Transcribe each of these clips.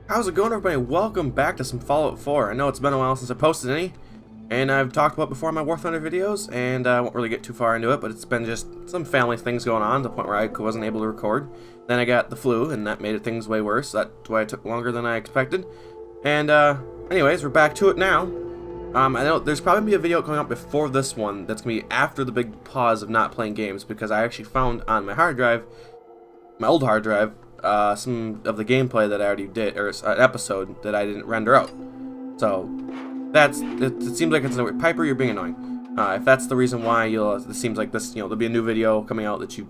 How's it going, everybody? Welcome back to some Fallout 4. I know it's been a while since I posted any, and I've talked about before in my War Thunder videos, and I won't really get too far into it, but it's been just some family things going on to the point where I wasn't able to record. Then I got the flu, and that made things way worse. That's why it took longer than I expected. And anyways, we're back to it now. I know there's probably going to be a video coming up before this one that's going to be after the big pause of not playing games, because I actually found on my hard drive, my old hard drive, some of the gameplay that I already did, or an episode that I didn't render out. So that's it. Seems like it's annoying. Piper, you're being annoying. If that's the reason why it seems like this, there'll be a new video coming out that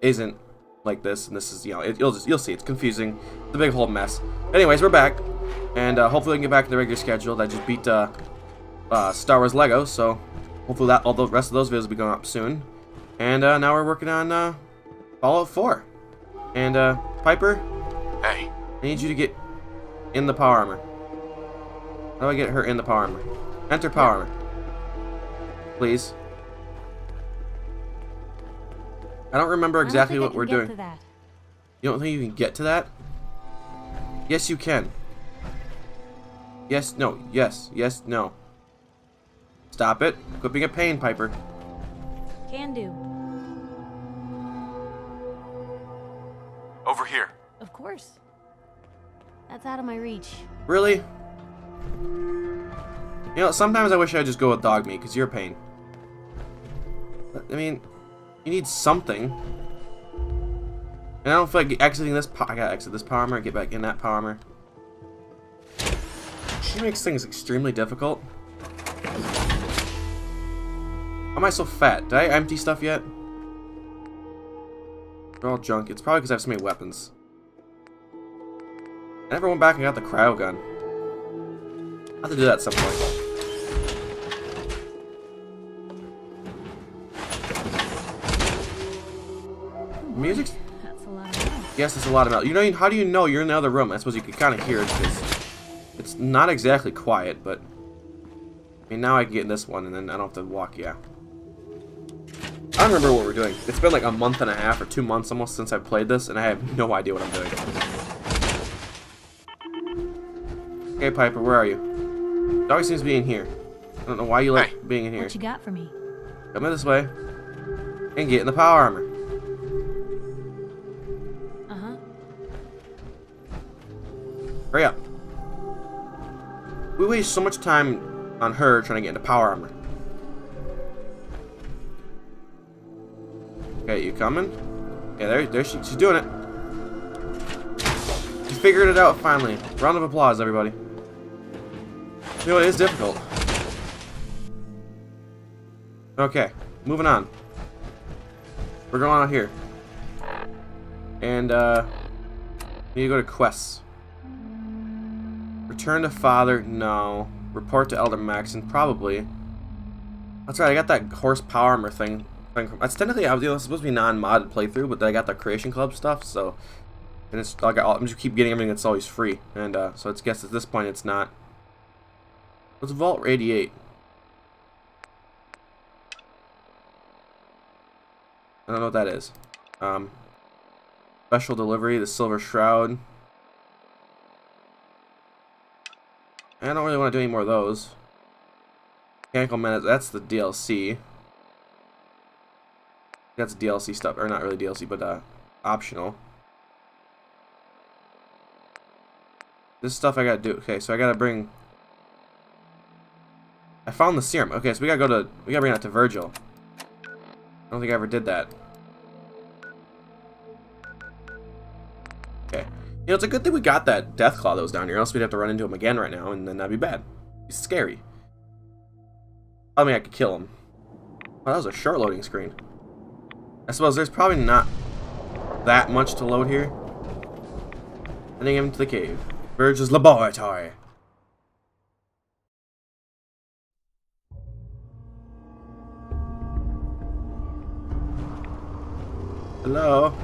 isn't like this, and this is, you'll see it's confusing. It's a big whole mess. Anyways, we're back, and hopefully we can get back to the regular schedule. I just beat Star Wars Lego, so hopefully all the rest of those videos will be going up soon. And now we're working on Fallout 4. And, Piper? Hey. I need you to get in the power armor. How do I get her in the power armor? Enter power armor. Please. I don't remember exactly what we're doing. You don't think you can get to that? Yes, you can. Yes, no, yes, no. Stop it. Quit being a pain, Piper. Can do. Over here. Of course. That's out of my reach. Really? Sometimes I wish I'd just go with dog meat, because you're a pain. I mean, you need something. And I don't feel like exiting this. I gotta exit this power armor and get back in that power armor. She makes things extremely difficult. Why am I so fat? Did I empty stuff yet? They're all junk. It's probably because I have so many weapons. I never went back and got the cryo gun. I'll have to do that at some point. Music? That's a lot of metal. Yes, it's a lot of metal. How do you know you're in the other room? I suppose you could kind of hear it because it's not exactly quiet, but I mean, now I can get in this one and then I don't have to walk. Yeah. I don't remember what we're doing. It's been like a month and a half or 2 months almost since I've played this, and I have no idea what I'm doing. Okay, Piper, where are you? Dog seems to be in here. I don't know why you like being in here. What you got for me? Come in this way and get in the power armor. Uh-huh. Hurry up. We waste so much time on her trying to get into power armor. Okay, you coming? Yeah, she's doing it. She figured it out finally. Round of applause, everybody. It is difficult. Okay, moving on. We're going out here. And, need to go to quests. Return to Father, no. Report to Elder Maxon, probably. That's right, I got that horsepower armor thing. That's technically, it's supposed to be non-modded playthrough, but I got the Creation Club stuff, so... And it's, I'm just keep getting everything that's always free. And, so it's guess at this point it's not... What's Vault 88? I don't know what that is. Special Delivery, the Silver Shroud. I don't really want to do any more of those. Mechanical Menace, that's the DLC. That's DLC stuff, or not really DLC, but optional. This stuff I gotta do. Okay, so I gotta bring... I found the serum. Okay, so we gotta bring that to Virgil. I don't think I ever did that. Okay. It's a good thing we got that Deathclaw that was down here, else we'd have to run into him again right now, and then that'd be bad. He's scary. I mean, I could kill him. Oh, that was a short loading screen. I suppose there's probably not that much to load here. Sending him to the cave. Virgil's laboratory. Hello?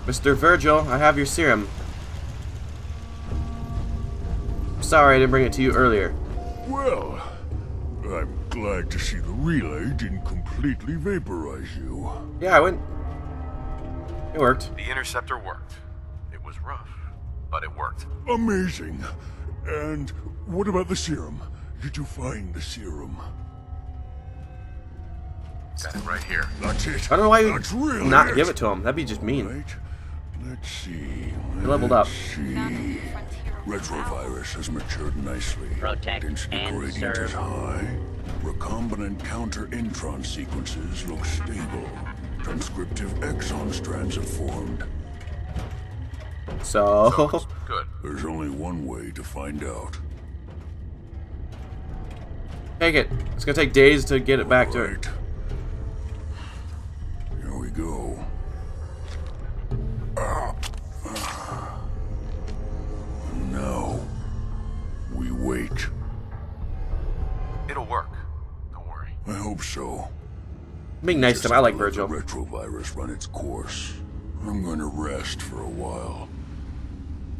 Mr. Virgil, I have your serum. I'm sorry I didn't bring it to you earlier. Well, I'm glad to see the relay didn't completely vaporize you. Yeah, it worked. The interceptor worked. It was rough. but it worked. Amazing. And what about the serum? Did you find the serum? Got it right here. That's it. I don't know why you That's really not give it to him. That'd be just mean. Right. Let's see. He leveled up. Let's see. Retrovirus has matured nicely. Protect Density and gradient is serve. high. Recombinant counter-intron sequences look stable. Transcriptive exon strands have formed. So, Good. There's only one way to find out. take it. It's gonna take days to get it back to it. Right. Here we go. Now, we wait. It'll work. Don't worry. I hope so. Being nice to him. I like Just Virgil. let the retrovirus run its course. I'm going to rest for a while.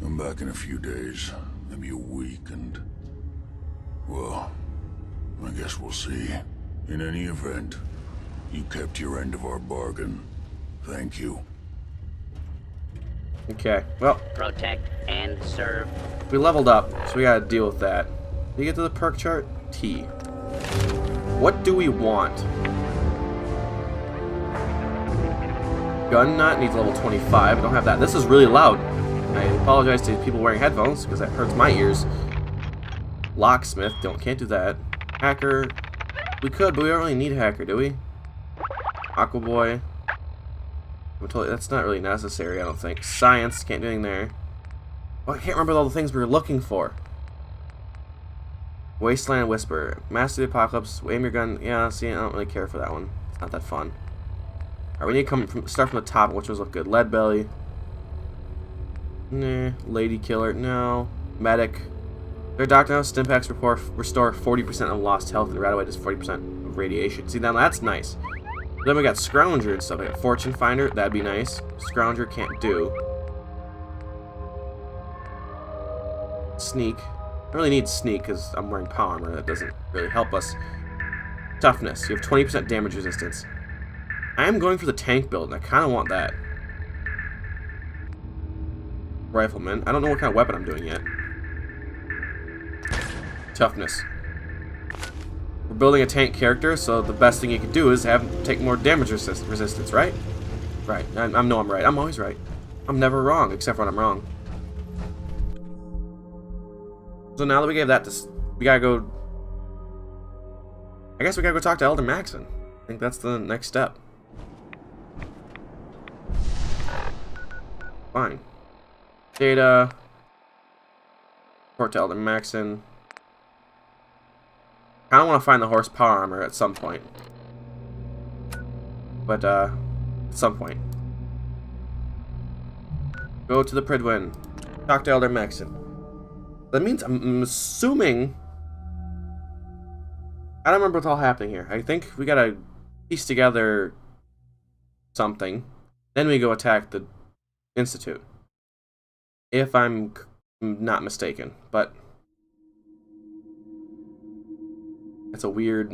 I'm back in a few days, maybe a week, and... well, I guess we'll see. In any event, you kept your end of our bargain. Thank you. Okay. Well, Protect and serve. we leveled up, so we gotta deal with that. Did you get to the perk chart? T. What do we want? Gun nut needs level 25. I don't have that. This is really loud. I apologize to people wearing headphones because that hurts my ears. Locksmith, can't do that. Hacker, we could, but we don't really need hacker, do we? Aquaboy, that's not really necessary, I don't think. Science, can't do anything there. Oh, I can't remember all the things we were looking for. Wasteland Whisper, Master of the Apocalypse, aim your gun. Yeah, see, I don't really care for that one. It's not that fun. Alright, we need to start from the top, which ones look good. Lead Belly. Nah. Lady Killer, no. Medic. Their doctor now, Stimpaks restore 40% of lost health and Radaway does 40% of radiation. See, now that's nice. Then we got Scrounger and stuff. We got Fortune Finder, that'd be nice. Scrounger can't do. Sneak. I really need Sneak because I'm wearing power armor. That doesn't really help us. Toughness. You have 20% damage resistance. I am going for the tank build, and I kind of want that. Rifleman. I don't know what kind of weapon I'm doing yet. Toughness. We're building a tank character, so the best thing you can do is take more damage resistance, right? Right. I know I'm right. I'm always right. I'm never wrong, except when I'm wrong. So now that we gave that to... we gotta go... I guess we gotta go talk to Elder Maxon. I think that's the next step. Fine. Data. Report to Elder Maxon. I don't want to find the horsepower armor at some point. But, at some point. Go to the Pridwin. Talk to Elder Maxon. That means, I'm assuming... I don't remember what's all happening here. I think we gotta piece together something. Then we go attack the Institute. If I'm not mistaken. But... that's a weird...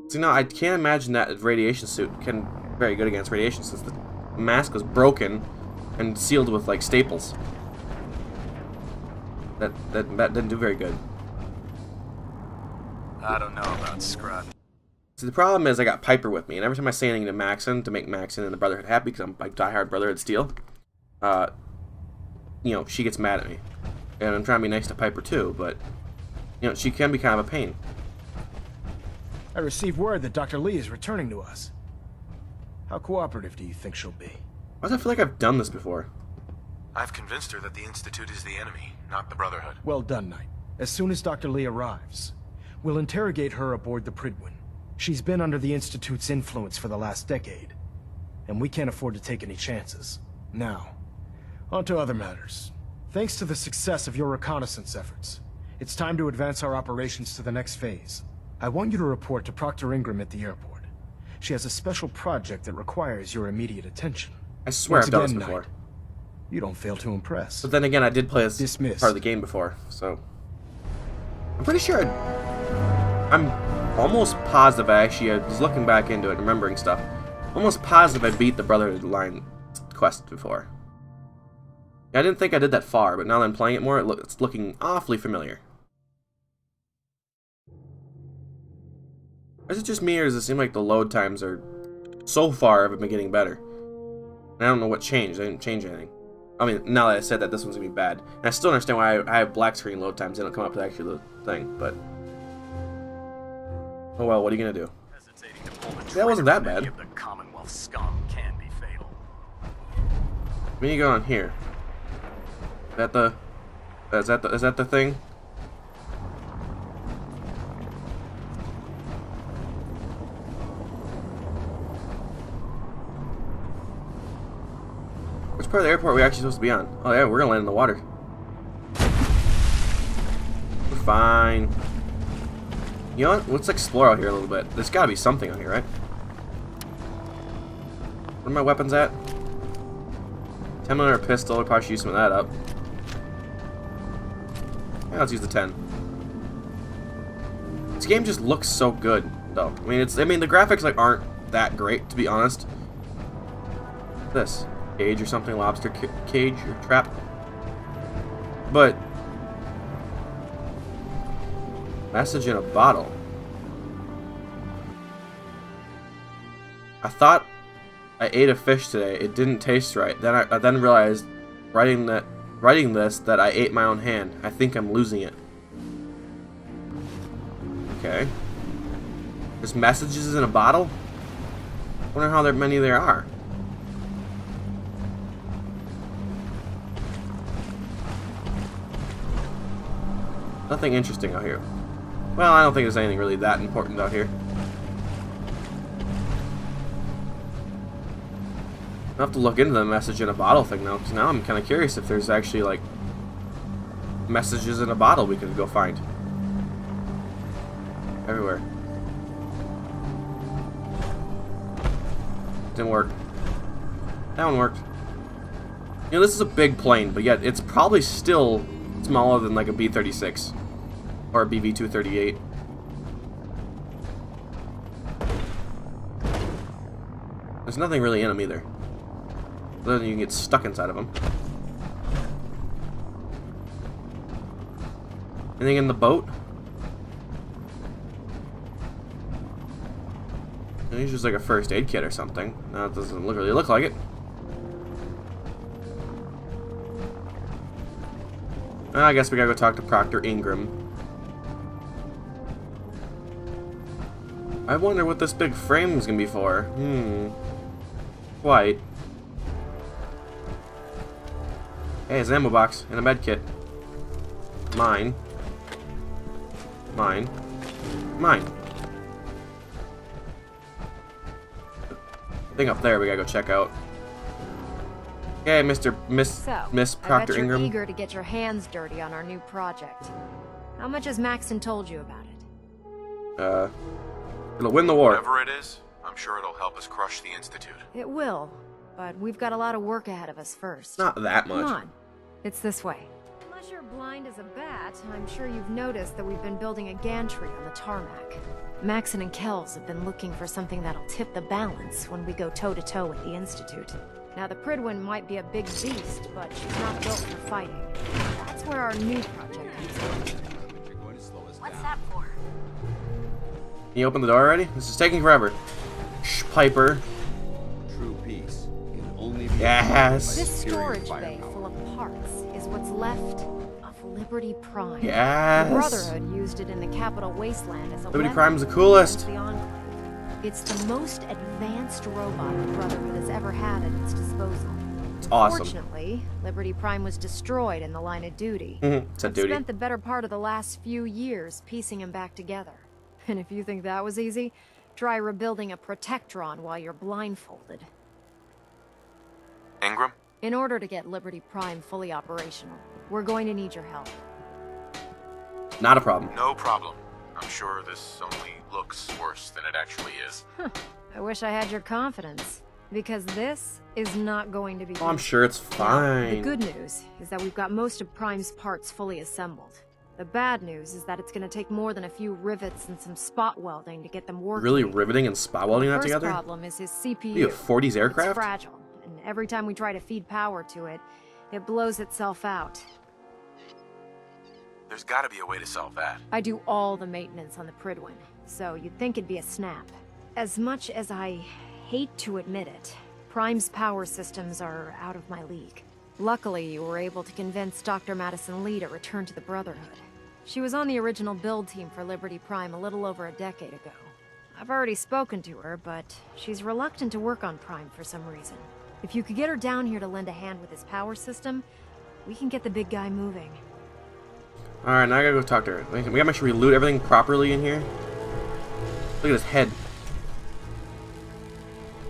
see, no, I can't imagine that radiation suit can be very good against radiation since the mask was broken and sealed with, like, staples. That didn't do very good. I don't know about Scrub. See, the problem is I got Piper with me, and every time I say anything to Maxon to make Maxon and the Brotherhood happy, because I'm like diehard Brotherhood Steel, you know, she gets mad at me. And I'm trying to be nice to Piper too, but, you know, she can be kind of a pain. I received word that Dr. Lee is returning to us. How cooperative do you think she'll be? Why does I feel like I've done this before? I've convinced her that the Institute is the enemy, not the Brotherhood. Well done, Knight. As soon as Dr. Lee arrives, we'll interrogate her aboard the Pridwin. She's been under the Institute's influence for the last decade, and we can't afford to take any chances. Now, on to other matters. Thanks to the success of your reconnaissance efforts, it's time to advance our operations to the next phase. I want you to report to Proctor Ingram at the airport. She has a special project that requires your immediate attention. I swear Once I've done this again, before. Knight, you don't fail to impress. But then again, I did play this Dismissed. part of the game before, so... I'm pretty sure I'm almost positive I was looking back into it and remembering stuff. Almost positive I beat the Brotherhood line quest before. I didn't think I did that far, but now that I'm playing it more, it's looking awfully familiar. Is it just me, or does it seem like the load times are so far have been getting better? And I don't know what changed. I didn't change anything. I mean, now that I said that, this one's gonna be bad. And I still understand why I have black screen load times. They don't come up to actually the thing, but oh well. What are you gonna do? That wasn't that bad. The Commonwealth scum can be fatal. When you go on here, is that the thing? Which part of the airport are we actually supposed to be on? Oh yeah, we're gonna land in the water. We're fine. You know what? Let's explore out here a little bit. There's gotta be something out here, right? Where are my weapons at? 10mm pistol. I'll probably shoot some of that up. Yeah, let's use the 10. This game just looks so good, though. I mean, the graphics like aren't that great, to be honest. This cage or something, lobster cage or trap. But message in a bottle. I thought I ate a fish today. It didn't taste right. Then I then realized, writing this, that I ate my own hand. I think I'm losing it. Okay. There's messages in a bottle? Wonder how many there are. Nothing interesting out here. Well, I don't think there's anything really that important out here. I'll have to look into the message in a bottle thing now, because now I'm kind of curious if there's actually, like, messages in a bottle we could go find. Everywhere. Didn't work. That one worked. You know, this is a big plane, but yet it's probably still smaller than, like, a B-36. Or a BV-238. There's nothing really in them either. Other than you can get stuck inside of them. Anything in the boat? It's just like a first aid kit or something. No, it doesn't really look like it. Well, I guess we gotta go talk to Proctor Ingram. I wonder what this big frame is gonna be for. Quite. Hey, it's an ammo box and a med kit. Mine. Mine. Mine. Thing up there we gotta go check out. Okay, Miss Proctor Ingram. You're eager to get your hands dirty on our new project. How much has Maxon told you about it? It'll win the war. Whatever it is, I'm sure it'll help us crush the Institute. It will, but we've got a lot of work ahead of us first. Not that much. Come on. It's this way. Unless you're blind as a bat, I'm sure you've noticed that we've been building a gantry on the tarmac. Maxon and Kells have been looking for something that'll tip the balance when we go toe-to-toe with the Institute. Now, the Pridwin might be a big beast, but she's not built for fighting. That's where our new project comes in. What's that for? Can you open the door already? This is taking forever. Shh, Piper. True peace can only be Yes. This storage bay full of parts is what's left of Liberty Prime. Yes. The Brotherhood used it in the Capital Wasteland as a Liberty weapon Prime's the coolest. against the Enclave. It's the most advanced robot the Brotherhood has ever had at its disposal. It's awesome. Fortunately, Liberty Prime was destroyed in the line of duty. It's a I've duty. spent the better part of the last few years piecing him back together. And if you think that was easy, try rebuilding a Protectron while you're blindfolded. Ingram? In order to get Liberty Prime fully operational, we're going to need your help. Not a problem. No problem. I'm sure this only looks worse than it actually is. I wish I had your confidence, because this is not going to be Oh, I'm easy. sure it's Now, fine. the good news is that we've got most of Prime's parts fully assembled. The bad news is that it's going to take more than a few rivets and some spot welding to get them working. Really riveting and spot welding that First together? problem is his CPU. You have 40s aircraft? It's fragile, and every time we try to feed power to it, It blows itself out. There's gotta be a way to solve that. I do all the maintenance on the Pridwin, so you'd think it'd be a snap. As much as I hate to admit it, Prime's power systems are out of my league. Luckily, you were able to convince Dr. Madison Lee to return to the Brotherhood. She was on the original build team for Liberty Prime a little over a decade ago. I've already spoken to her, but she's reluctant to work on Prime for some reason. If you could get her down here to lend a hand with his power system, we can get the big guy moving. Alright, now I gotta go talk to her. We gotta make sure we loot everything properly in here. Look at his head.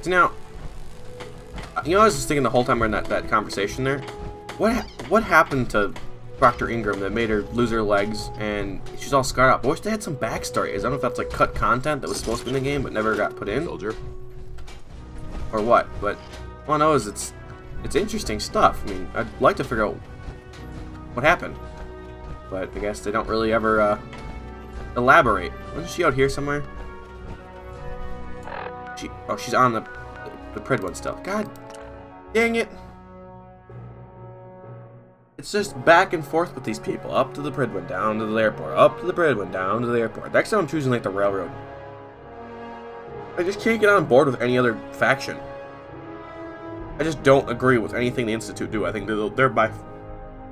So now, you know, I was just thinking the whole time we're in that conversation there. What happened to Dr. Ingram that made her lose her legs and she's all scarred up? I wish they had some backstory. I don't know if that's like cut content that was supposed to be in the game but never got put in. Soldier. Or what, but all I know is it's interesting stuff. I mean, I'd like to figure out what happened, but I guess they don't really ever elaborate. Wasn't she out here somewhere? She's on the Pridwin still. God dang it! It's just back and forth with these people. Up to the Pridwin, down to the airport. Up to the Pridwin, down to the airport. Next time I'm choosing like the railroad. I just can't get on board with any other faction. I just don't agree with anything the Institute do. I think they're by...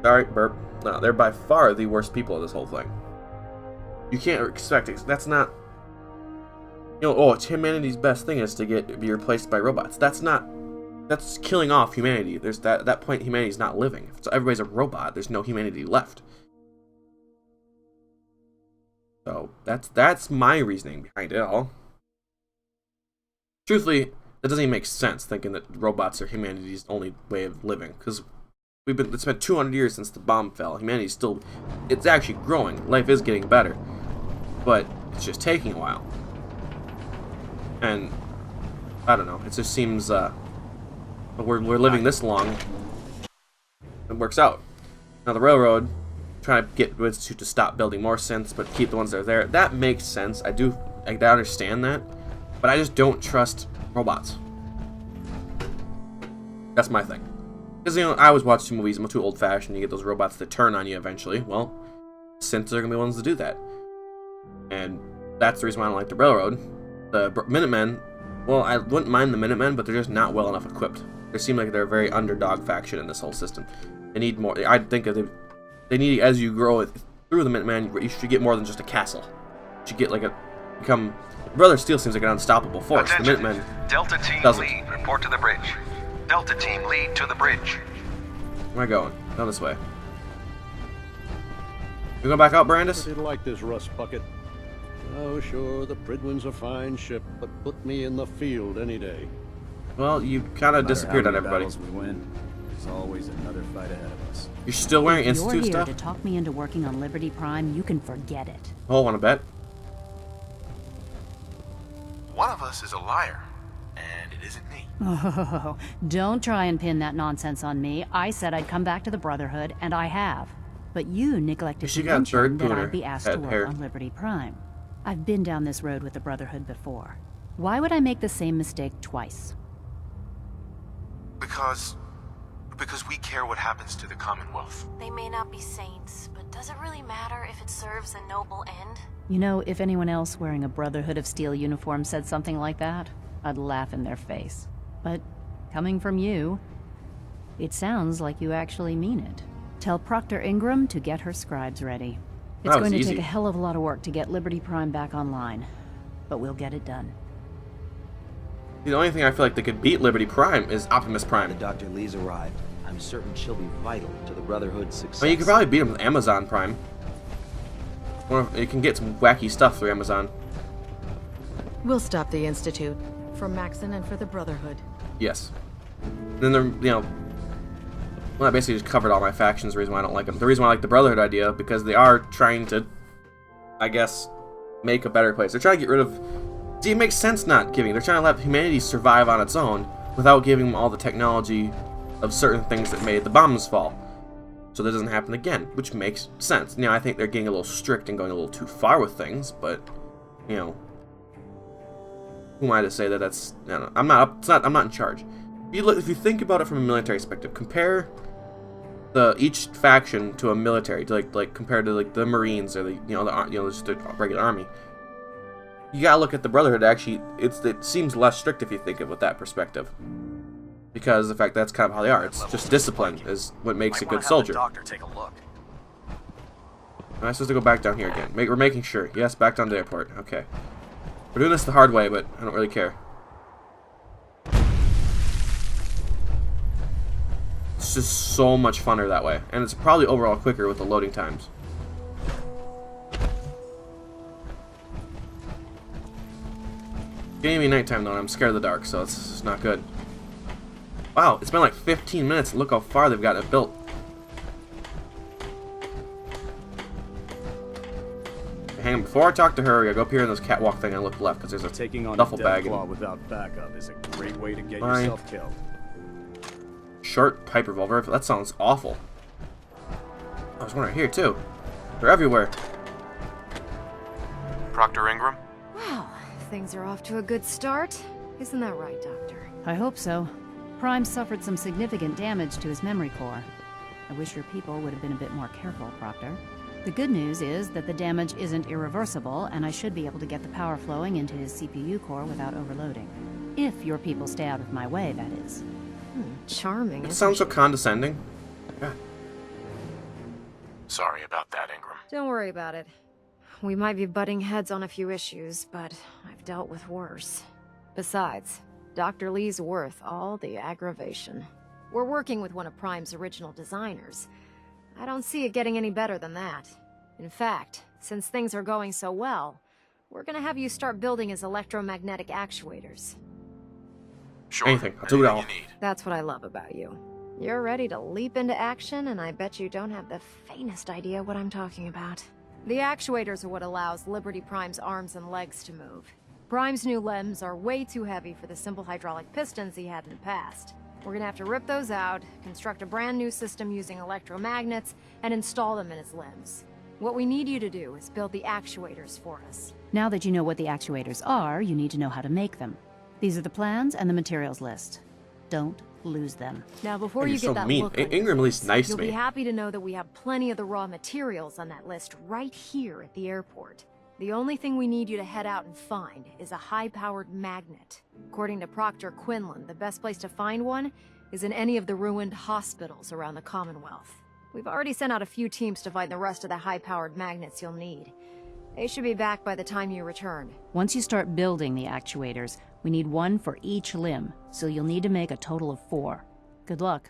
Sorry, burp. No, they're by far the worst people of this whole thing. You can't expect it. That's not... You know, oh, it's humanity's best thing is to be replaced by robots. That's not... That's killing off humanity. There's at that point, humanity's not living. If everybody's a robot, there's no humanity left. So, that's my reasoning behind it all. Truthfully, that doesn't even make sense, thinking that robots are humanity's only way of living. Because it's been 200 years since the bomb fell. Humanity's still... It's actually growing. Life is getting better. But it's just taking a while. And... I don't know. It just seems... we're living this long. It works out. Now the railroad, trying to get the Institute to stop building more synths, but keep the ones that are there. That makes sense. I understand that. But I just don't trust robots. That's my thing. Because, you know, I always watch movies. I'm too old-fashioned. You get those robots that turn on you eventually. Well, synths are going to be the ones to do that. And that's the reason why I don't like the railroad. The Minutemen, well, I wouldn't mind the Minutemen, but they're just not well enough equipped. They seem like they're a very underdog faction in this whole system. They need more. I think they need, as you grow through the Minutemen, you should get more than just a castle. You should get like become... Brother Steel seems like an unstoppable force. Attention. The Minutemen Delta Team doesn't. Lead, report to the bridge. Delta Team Lead to the bridge. Where am I going? Down this way. You go back out, Brandis? I did like this rust bucket. Oh, sure, the Pridwin's a fine ship, but put me in the field any day. Well, you kind of disappeared on everybody. We win. There's always another fight ahead of us. You're still wearing If you're Institute here stuff? to talk me into working on Liberty Prime, you can forget it. Oh, want to bet? One of us is a liar, and it isn't me. Oh, don't try and pin that nonsense on me. I said I'd come back to the Brotherhood, and I have. But you neglected She to got mention bird that pooter I'd be asked to head work hair. on Liberty Prime. I've been down this road with the Brotherhood before. Why would I make the same mistake twice? Because we care what happens to the Commonwealth. They may not be saints, but does it really matter if it serves a noble end? You know, if anyone else wearing a Brotherhood of Steel uniform said something like that, I'd laugh in their face. But coming from you, it sounds like you actually mean it. Tell Proctor Ingram to get her scribes ready. It's That was going to easy. take a hell of a lot of work to get Liberty Prime back online, but we'll get it done. The only thing I feel like they could beat Liberty Prime is Optimus The Prime. Dr. Lee's arrived. I'm certain she'll be vital to the Brotherhood's success. I mean, you could probably beat him with Amazon Prime. Or you can get some wacky stuff through Amazon. We'll stop the Institute. For Maxon and for the Brotherhood. Yes. Then well, I basically just covered all my factions. The reason why I don't like them. The reason why I like the Brotherhood idea because they are trying to, I guess, make a better place. They're trying to get rid of. See, it makes sense not giving. They're trying to let humanity survive on its own without giving them all the technology of certain things that made the bombs fall. So that doesn't happen again, which makes sense. You know, I think they're getting a little strict and going a little too far with things, but you know, who am I to say that that's? I don't know, I'm not in charge. If you think about it from a military perspective, compare each faction to a military, to like compared to like the Marines or the just the regular army. You gotta look at the Brotherhood. Actually, it seems less strict if you think of it with that perspective, because the fact that's kind of how they are. It's just discipline is what makes a good soldier. Doctor take a look. Am I supposed to go back down here again? We're making sure. Yes, back down to the airport. Okay. We're doing this the hard way, but I don't really care. It's just so much funner that way. And it's probably overall quicker with the loading times. Getting me nighttime though, and I'm scared of the dark, so it's just not good. Wow, it's been like 15 minutes. Look how far they've got it built. Hang on, before I talk to her, I go up here in this catwalk thing and look left because there's a Taking on duffel a bag. claw without backup is a great way to get Fine. yourself killed. Short pipe revolver. That sounds awful. There's one right here too. They're everywhere. Proctor Ingram? Well, things are off to a good start. Isn't that right, Doctor? I hope so. Prime suffered some significant damage to his memory core. I wish your people would have been a bit more careful, Proctor. The good news is that the damage isn't irreversible, and I should be able to get the power flowing into his CPU core without overloading. If your people stay out of my way, that is. Charming. It sounds so condescending. God. Sorry about that, Ingram. Don't worry about it. We might be butting heads on a few issues, but I've dealt with worse. Besides, Dr. Lee's worth all the aggravation. We're working with one of Prime's original designers. I don't see it getting any better than that. In fact, since things are going so well, we're gonna have you start building his electromagnetic actuators. Sure. Anything. I'll do it all. That's what I love about you. You're ready to leap into action, and I bet you don't have the faintest idea what I'm talking about. The actuators are what allows Liberty Prime's arms and legs to move. Prime's new limbs are way too heavy for the simple hydraulic pistons he had in the past. We're gonna have to rip those out, construct a brand new system using electromagnets, and install them in his limbs. What we need you to do is build the actuators for us. Now that you know what the actuators are, you need to know how to make them. These are the plans and the materials list. Don't lose them. Now, before You're you get so that mean. look on your Ingram at least face, nice you'll to me. be happy to know that we have plenty of the raw materials on that list right here at the airport. The only thing we need you to head out and find is a high-powered magnet. According to Proctor Quinlan, the best place to find one is in any of the ruined hospitals around the Commonwealth. We've already sent out a few teams to find the rest of the high-powered magnets you'll need. They should be back by the time you return. Once you start building the actuators, we need one for each limb, so you'll need to make a total of 4. Good luck.